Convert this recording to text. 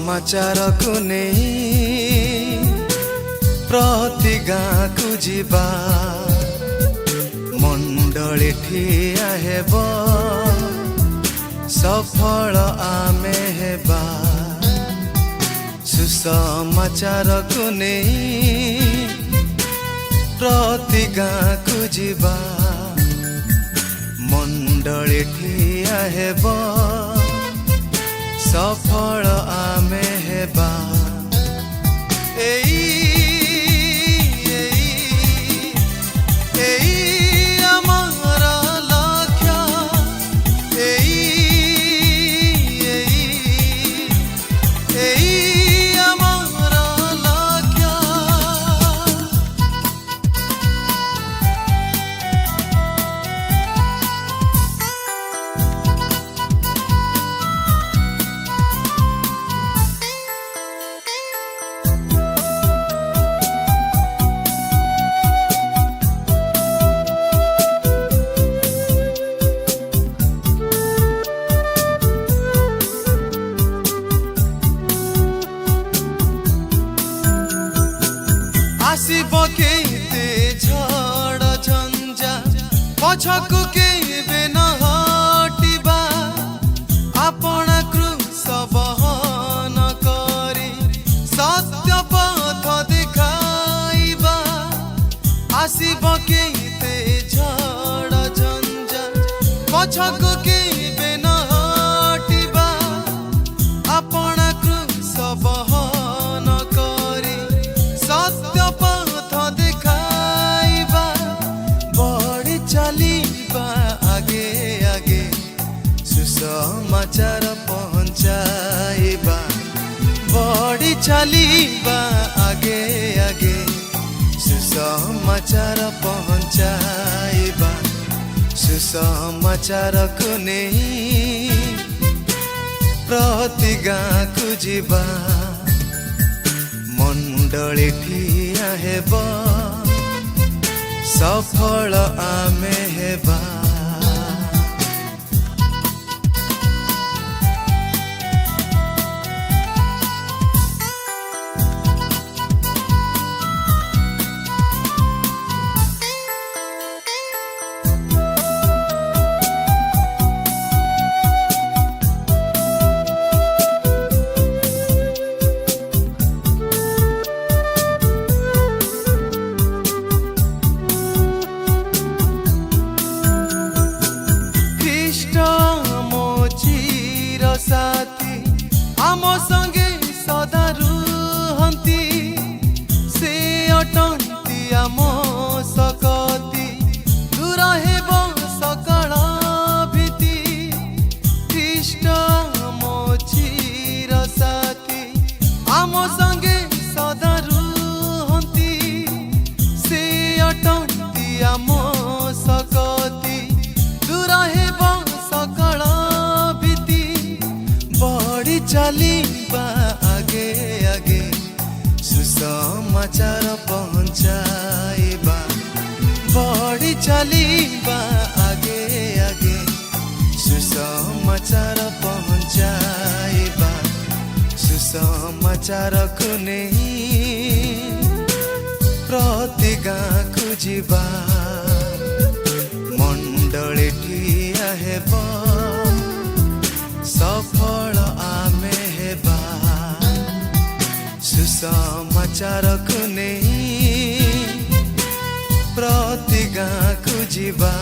सुसमाचार को नहीं प्रति गाँ को जीवा मंडली ठिया हेब सफल आमे हेबा सुसमाचार को नहीं प्रति गाँ को जीवा मंडली ठिया हेब सफल आमे हेबा आमार लक्ष्य आमार लक्ष्य आसिब केते झड़ झंझा पछकु केबे न हटिबा आपना क्रूस बहन करी सत्य पथ देखाइबा आसिब केते झड़ झंझा पछकु केबे न हटिबा आपना क्रूस बहन करी सत्य पथ देखाइबा बढ़ी चलीबा आगे आगे सुसमाचार पहुँचाइबा बढ़ी चलीबा आगे आगे सुसमाचार पहुँचाइबा सुसमाचार को नहीं प्रति गाँ को जीवा मंडली ठिया हेब सफल आमे हेबा साथी आम संगे सदा रुहंती से अटंती आम सकती दूर हेब सकल भीति ख्रीष्ट आम चिर साथी आम संगे सदा रुहंती से अटंती आम सकती दूर हेब सकल बढ़ी चलीबा आगे आगे सुसमाचार पहुँचाइबा बढ़ी चलीबा आगे आगे सुसमाचार पहुँचाइबा सुसमाचार को नहीं प्रति गाँ को जीवा मंडली ठिया हेब सफल आमे हेबा सुसमाचार को नहीं प्रति गाँ को जीवा।